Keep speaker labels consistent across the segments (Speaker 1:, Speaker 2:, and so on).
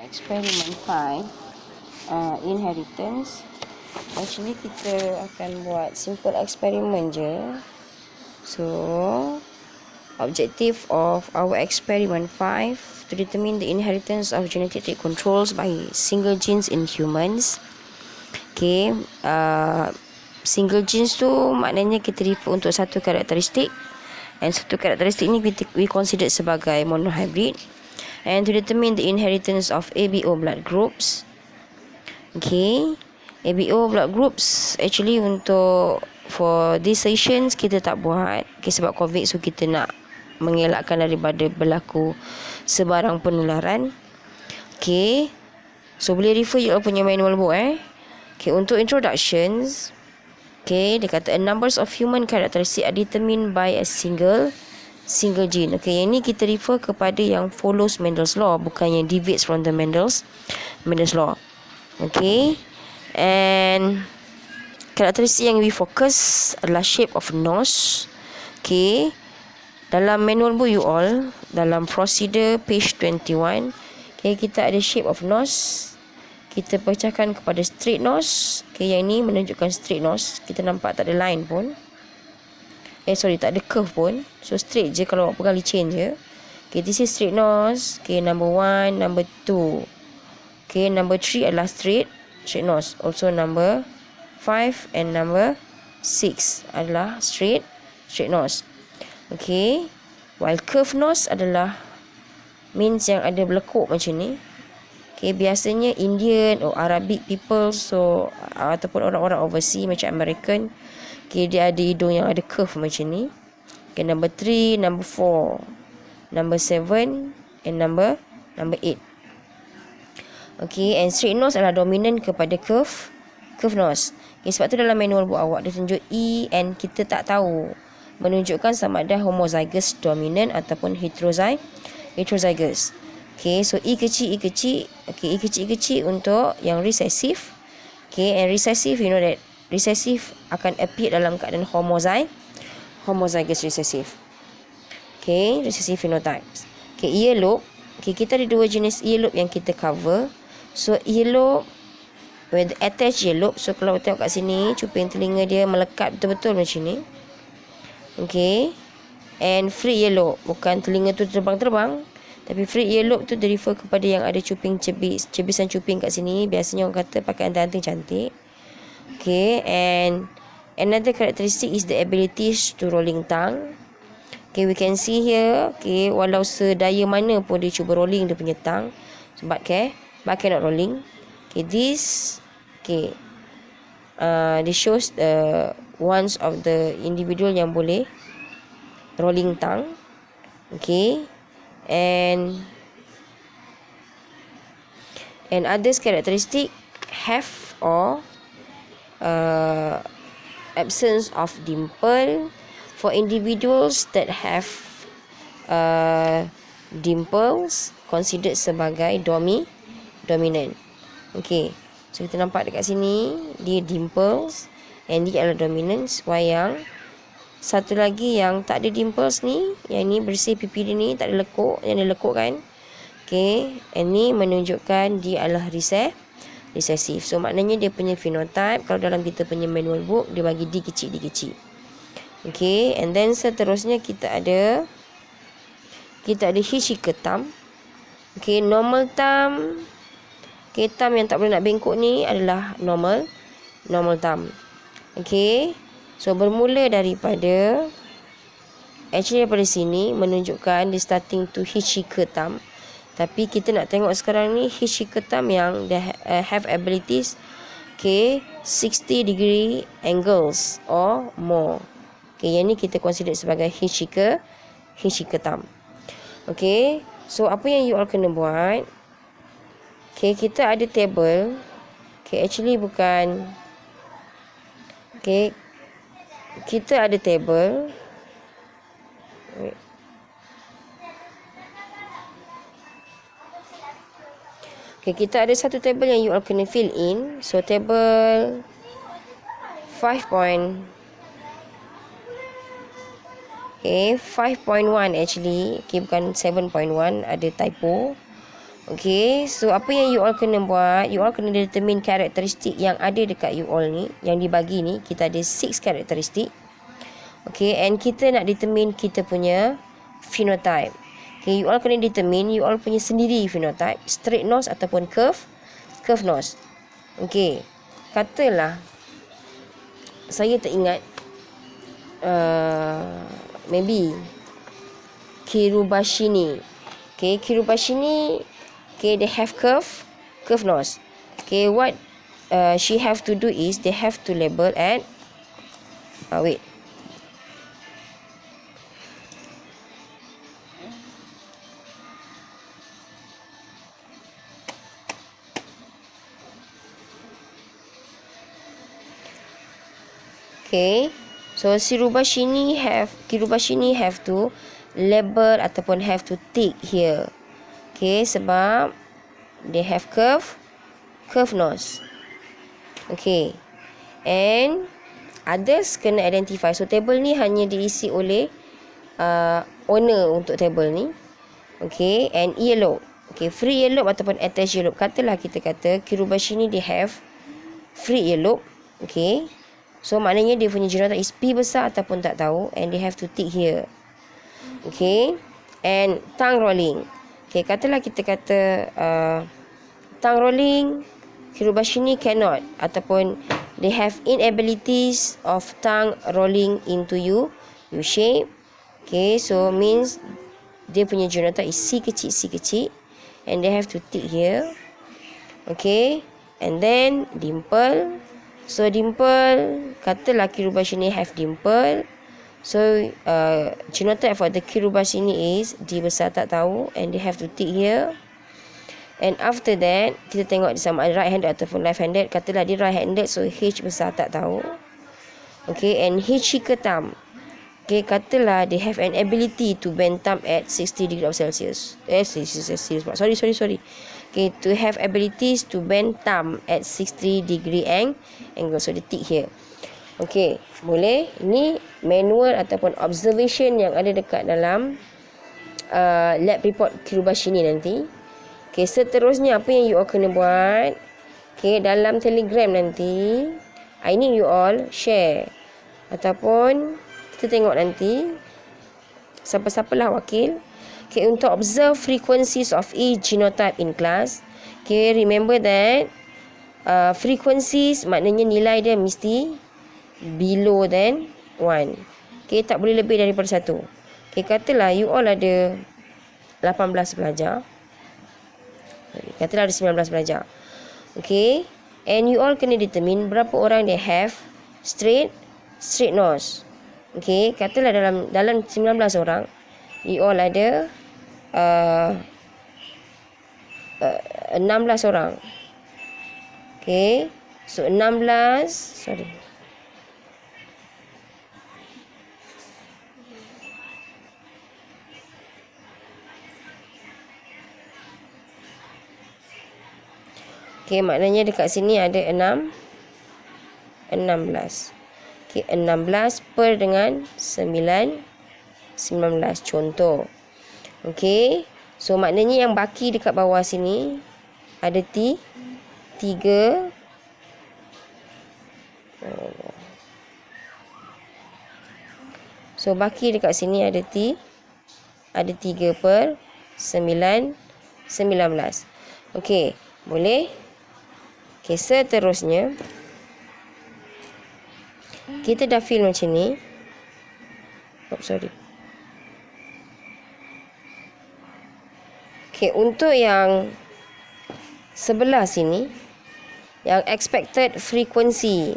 Speaker 1: Experiment 5, inheritance. Actually kita akan buat simple experiment je. So objective of our experiment 5 to determine the inheritance of genetic controls by single genes in humans. Okay, single genes tu maknanya kita refer untuk satu karakteristik, and satu karakteristik ni we consider sebagai monohybrid. And to determine the inheritance of ABO blood groups. Okay, ABO blood groups actually untuk for these sessions kita tak buat, okay, sebab COVID, so kita nak mengelakkan daripada berlaku sebarang penularan. Okay, so boleh refer you all punya manual book Okay, untuk introductions, okay, dia kata a numbers of human characteristics are determined by a single gene. Okay, yang ni kita refer kepada yang follows Mendel's law, bukan yang deviates from the Mendel's law. Okay, and karakteristik yang we focus adalah shape of nose. Okay, dalam manual book you all, dalam procedure page 21, okay, kita ada shape of nose. Kita pecahkan kepada straight nose. Okay, yang ni menunjukkan straight nose. Kita nampak tak ada line pun. Tak ada curve pun. So straight je, kalau awak pegang licin je. Okay, this is straight nose. Okay, number 1, number 2. Okay, number 3 adalah straight nose. Also number 5 and number 6 adalah straight nose. Okay, while curve nose adalah means yang ada berlekuk macam ni. Okay, biasanya Indian or Arabic people, so ataupun orang-orang overseas macam American, okay, dia ada hidung yang ada curve macam ni. Okay, number 3, number 4, number 7 and number 8. Okay, and straight nose adalah dominant kepada curve nose. Okay, sebab tu dalam manual book awak dia tunjuk E, and kita tak tahu menunjukkan sama ada homozygous dominant ataupun heterozygous. Okay, so E kecil. Okay, E kecil untuk yang recessive. Okay, and recessive, you know that recessive akan appear dalam keadaan homozygous recessive. Okay, recessive phenotypes. Okay, earlobe. Okay, kita ada dua jenis earlobe yang kita cover. So earlobe with attached earlobe. So kalau tengok kat sini, cuping telinga dia melekat betul-betul macam ni. Okay, and free earlobe, bukan telinga tu terbang-terbang, tapi free earlobe tu dia refer kepada yang ada cebisan cuping kat sini. Biasanya orang kata pakai anting-anting cantik. Okay, and another characteristic is the ability to rolling tongue. Okay, we can see here, okay, walau sedaya mana pun dia cuba rolling dia punya tongue, but cannot rolling. Okay, this shows ones of the individual yang boleh rolling tongue. Okay, and others characteristic have or absence of dimple. For individuals that have dimples, considered sebagai dominant. Okay, so kita nampak dekat sini dia dimples and dia adalah dominant. While yang satu lagi yang tak ada dimples ni, yang ni bersih pipi dia ni, tak ada lekuk, yang dia lekuk kan. Okay, and ni menunjukkan dia adalah recessive. So maknanya dia punya phenotype, kalau dalam kita punya manual book, dia bagi D kecil. Okay, and then seterusnya kita ada Hirschsprung thumb. Okay, normal thumb. Okay, thumb yang tak boleh nak bengkok ni adalah normal thumb. Okay, so bermula daripada sini menunjukkan dia starting to Hirschsprung thumb. Tapi kita nak tengok sekarang ni Hirschsprung thumb yang they have abilities, okay, 60 degree angles or more. Okay, yang ni kita consider sebagai Hirschsprung thumb. Okay, so apa yang you all kena buat? Okay, kita ada table. Okay, actually bukan. Okay, kita ada table. Okay, kita ada satu table yang you all kena fill in. So table 5.1 Okay, 5.1 actually. Okay, bukan 7.1, ada typo. Okay, so apa yang you all kena buat, you all kena determine karakteristik yang ada dekat you all ni, yang dibagi ni. Kita ada 6 karakteristik. Okay, and kita nak determine kita punya phenotype. Okay, you all kena determine you all punya sendiri phenotype, straight nose ataupun curve nose. Okay, katalah saya tak ingat, maybe Kirubashini. Okay, Kirubashini, okay, they have curve nose. Okay, what she have to do is they have to label at wait. Okay, so Kirubashini have to label ataupun have to tick here. Okay, sebab they have curve nose. Okay, and others kena identify. So table ni hanya diisi oleh owner untuk table ni. Okay, and earlobe. Okay, free earlobe ataupun attached earlobe. Katalah kita kata Kirubashini they have free earlobe. Okay, so maknanya dia punya genotype is P besar ataupun tak tahu, and they have to tick here. Okay, and tongue rolling. Okay, katalah kita kata tongue rolling Kirubashini cannot, ataupun they have inabilities of tongue rolling into U shape. Okay, so means dia punya genotype is C kecil, and they have to tick here. Okay, and then dimple. So dimple, katalah Kirubashini have dimple. So genotype for the Kirubashini is D besar tak tahu, and they have to tick here. And after that, kita tengok sama ada right handed ataupun left handed. Katalah dia right handed, so H besar tak tahu. Okay, and Hichiketam. Okay, katalah they have an ability to bend thumb at 60 degree of Celsius. Sorry. Okay, to have abilities to bend thumb at 60 degree angle. So dia tick here. Okay, boleh. Ini manual ataupun observation yang ada dekat dalam lab report Kirubashini nanti. Okay, seterusnya apa yang you all kena buat? Okay, dalam Telegram nanti, I need you all share. Ataupun kita tengok nanti siapa-siapalah wakil. Okay, untuk observe frequencies of each genotype in class. Okay, remember that frequencies maknanya nilai dia mesti below than 1. Okay, tak boleh lebih daripada 1. Okay, katalah you all ada 18 pelajar. Katalah ada 19 pelajar. Okay, and you all kena determine berapa orang they have straight nose. Okay, katalah dalam 19 orang, you all ada 16 orang. Okay, so 16, sorry. Okay, maknanya dekat sini ada 16. Okay, 16 per dengan 19 contoh. Okay, so maknanya yang baki dekat bawah sini ada 3. So baki dekat sini ada 3 per 19. Okay, boleh. Okay, seterusnya kita dah fill macam ni. Okay, untuk yang sebelah sini, yang expected frequency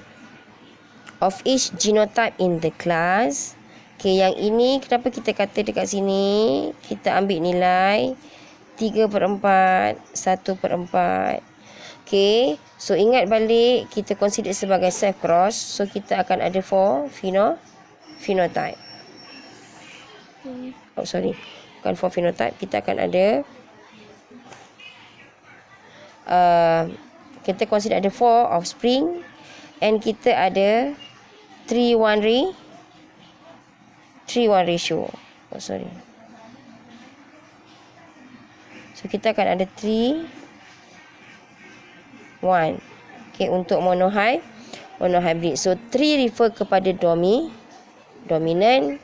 Speaker 1: of each genotype in the class. Okay, yang ini kenapa kita kata dekat sini kita ambil nilai 3/4, 1/4. Okay, so ingat balik kita consider sebagai self cross. So kita akan ada 4 phenotype. Bukan 4 phenotype. Kita akan ada kita consider ada 4 offspring, and kita ada 3:1 ratio. So kita akan ada 3, 1. Okay, untuk monohybrid. So 3 refer kepada dominant,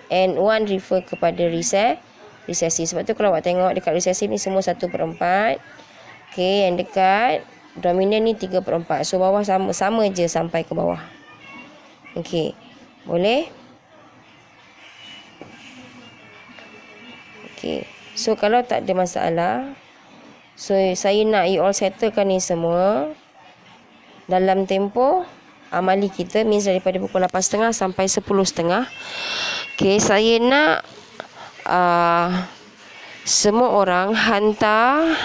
Speaker 1: and 1 refer kepada resesi. Sebab tu kalau awak tengok dekat resesi ni semua 1/4. Okay, yang dekat dominant ni 3/4. So bawah sama je sampai ke bawah. Okay, boleh? Okay, so kalau tak ada masalah, so saya nak you all settlekan ni semua dalam tempoh amali kita, means daripada pukul 8.30 sampai 10.30. Okay, saya nak semua orang hantar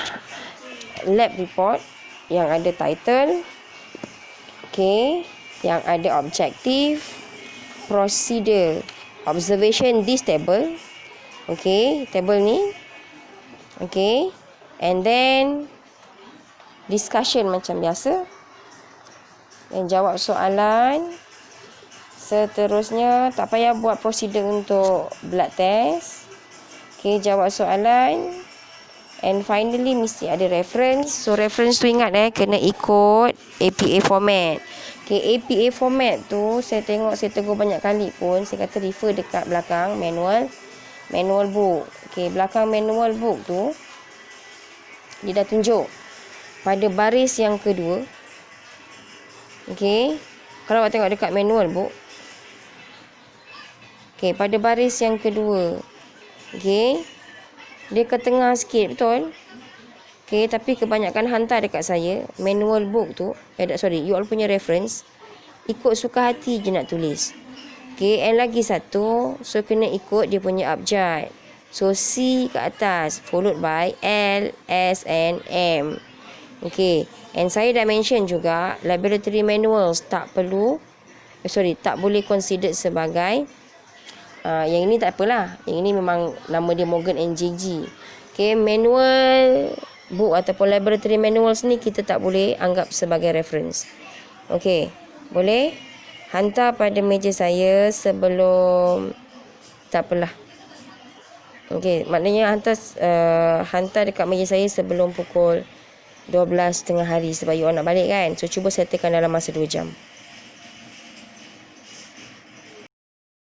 Speaker 1: lab report yang ada title, okay, yang ada objektif, procedure, observation this table, okay, table ni, okay, and then discussion macam biasa, dan jawab soalan. Seterusnya tak payah buat prosedur untuk blood test. Okay, jawab soalan. And finally mesti ada reference. So reference tu ingat kena ikut APA format. Okay, APA format tu saya tengok, saya tegur banyak kali pun, saya kata refer dekat belakang manual book. Okay, belakang manual book tu dia dah tunjuk pada baris yang kedua. Okay, kalau awak tengok dekat manual book, okay, pada baris yang kedua, okay, dia ke tengah sikit, betul? Okay, tapi kebanyakan hantar dekat saya manual book tu, you all punya reference, ikut suka hati je nak tulis. Okay, and lagi satu, so kena ikut dia punya abjad. So C ke atas, followed by L, S and M. Okay, and saya dah mention juga laboratory manuals tak boleh considered sebagai yang ini tak apalah, yang ini memang nama dia Morgan and JG. Okay, manual book ataupun laboratory manuals ni kita tak boleh anggap sebagai reference. Okay, boleh hantar pada meja saya sebelum, tak apalah. Okay, maknanya hantar dekat meja saya sebelum pukul 12 tengah hari, sebab you all nak balik kan. So cuba settlekan dalam masa 2 jam.